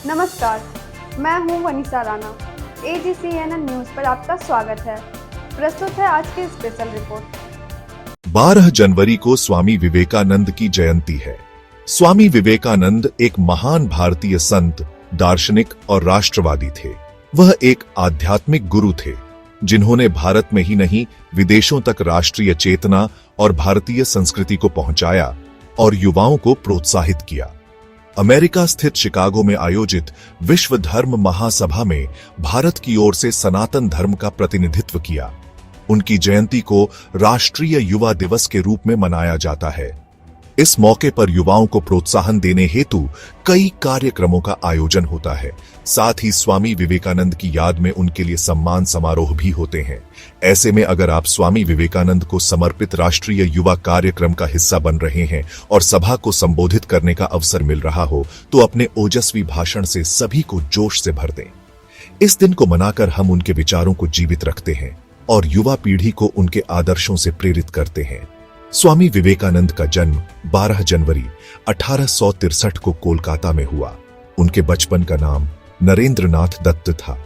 नमस्कार, मैं हूं वनीसा राणा। AGCNN न्यूज पर आपका स्वागत है। प्रस्तुत है आज की स्पेशल रिपोर्ट। 12 जनवरी को स्वामी विवेकानंद की जयंती है। स्वामी विवेकानंद एक महान भारतीय संत, दार्शनिक और राष्ट्रवादी थे। वह एक आध्यात्मिक गुरु थे जिन्होंने भारत में ही नहीं विदेशों तक राष्ट्रीय चेतना और भारतीय संस्कृति को पहुंचाया और युवाओं को प्रोत्साहित किया। अमेरिका स्थित शिकागो में आयोजित विश्व धर्म महासभा में भारत की ओर से सनातन धर्म का प्रतिनिधित्व किया। उनकी जयंती को राष्ट्रीय युवा दिवस के रूप में मनाया जाता है। इस मौके पर युवाओं को प्रोत्साहन देने हेतु कई कार्यक्रमों का आयोजन होता है। साथ ही स्वामी विवेकानंद की याद में उनके लिए सम्मान समारोह भी होते हैं। ऐसे में अगर आप स्वामी विवेकानंद को समर्पित राष्ट्रीय युवा कार्यक्रम का हिस्सा बन रहे हैं और सभा को संबोधित करने का अवसर मिल रहा हो, तो अपने ओजस्वी भाषण से सभी को जोश से भर दें। इस दिन को मनाकर हम उनके विचारों को जीवित रखते हैं और युवा पीढ़ी को उनके आदर्शों से प्रेरित करते हैं। स्वामी विवेकानंद का जन्म 12 जनवरी 1863 को कोलकाता में हुआ। उनके बचपन का नाम नरेंद्रनाथ दत्त था।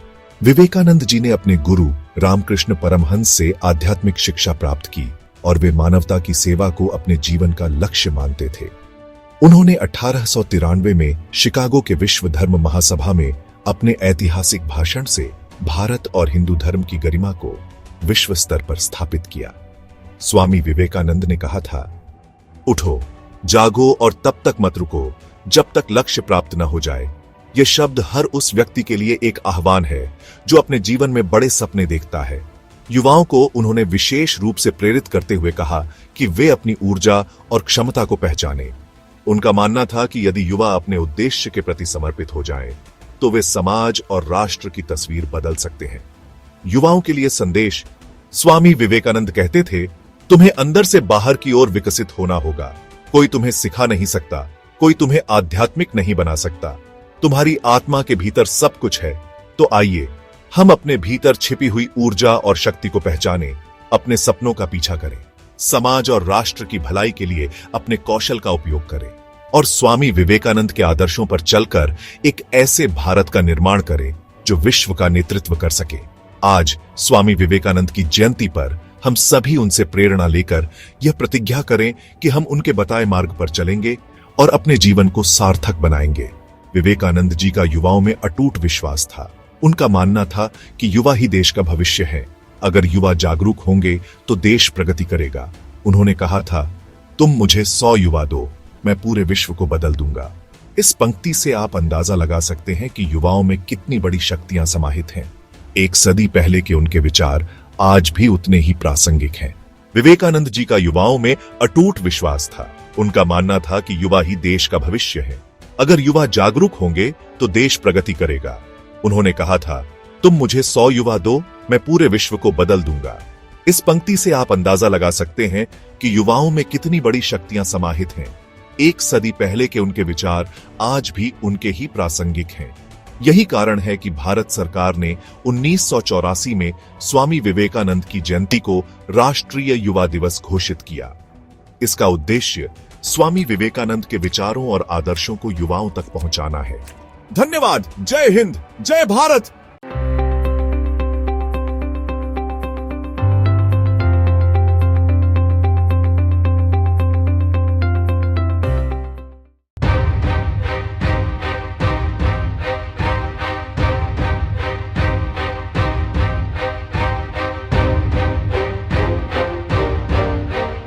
विवेकानंद जी ने अपने गुरु रामकृष्ण परमहंस से आध्यात्मिक शिक्षा प्राप्त की और वे मानवता की सेवा को अपने जीवन का लक्ष्य मानते थे। उन्होंने 1893 में शिकागो के विश्व धर्म महासभा में अपने ऐतिहासिक भाषण से भारत और हिंदू धर्म की गरिमा को विश्व स्तर पर स्थापित किया। स्वामी विवेकानंद ने कहा था, उठो, जागो और तब तक मत रुको जब तक लक्ष्य प्राप्त न हो जाए। यह शब्द हर उस व्यक्ति के लिए एक आह्वान है जो अपने जीवन में बड़े सपने देखता है। युवाओं को उन्होंने विशेष रूप से प्रेरित करते हुए कहा कि वे अपनी ऊर्जा और क्षमता को पहचानें। उनका मानना था कि यदि युवा अपने उद्देश्य के प्रति समर्पित हो जाएं, तो वे समाज और राष्ट्र की तस्वीर बदल सकते हैं। युवाओं के लिए संदेश। स्वामी विवेकानंद कहते थे, तुम्हें अंदर से बाहर की ओर विकसित होना होगा। कोई तुम्हें सिखा नहीं सकता, कोई तुम्हें आध्यात्मिक नहीं बना सकता। तुम्हारी आत्मा के भीतर सब कुछ है। तो आइए हम अपने भीतर छिपी हुई ऊर्जा और शक्ति को पहचानें, अपने सपनों का पीछा करें, समाज और राष्ट्र की भलाई के लिए अपने कौशल का उपयोग करें और स्वामी विवेकानंद के आदर्शों पर चलकर एक ऐसे भारत का निर्माण करें जो विश्व का नेतृत्व कर सके। आज स्वामी विवेकानंद की जयंती पर हम सभी उनसे प्रेरणा लेकर यह प्रतिज्ञा करें कि हम उनके बताए मार्ग पर चलेंगे और अपने जीवन को सार्थक बनाएंगे। विवेकानंद जी का युवाओं में अटूट विश्वास था। उनका मानना था कि युवा ही देश का भविष्य है। अगर युवा जागरूक होंगे तो देश प्रगति करेगा। उन्होंने कहा था, तुम मुझे 100 युवा दो, मैं पूरे विश्व को बदल दूंगा। इस पंक्ति से आप अंदाजा लगा सकते हैं कि युवाओं में कितनी बड़ी शक्तियां समाहित हैं। एक सदी पहले के उनके विचार आज भी उतने ही प्रासंगिक हैं। विवेकानंद जी का युवाओं में अटूट विश्वास था। उनका मानना था कि युवा ही देश का भविष्य है। अगर युवा जागरूक होंगे तो देश प्रगति करेगा। उन्होंने कहा था, तुम मुझे 100 युवा दो, मैं पूरे विश्व को बदल दूंगा। इस पंक्ति से आप अंदाजा लगा सकते हैं कि युवाओं में कितनी बड़ी शक्तियां समाहित हैं। एक सदी पहले के उनके विचार आज भी उनके ही प्रासंगिक हैं। यही कारण है कि भारत सरकार ने 1984 में स्वामी विवेकानंद की जयंती को राष्ट्रीय युवा दिवस घोषित किया। इसका उद्देश्य स्वामी विवेकानंद के विचारों और आदर्शों को युवाओं तक पहुंचाना है। धन्यवाद। जय हिंद, जय भारत।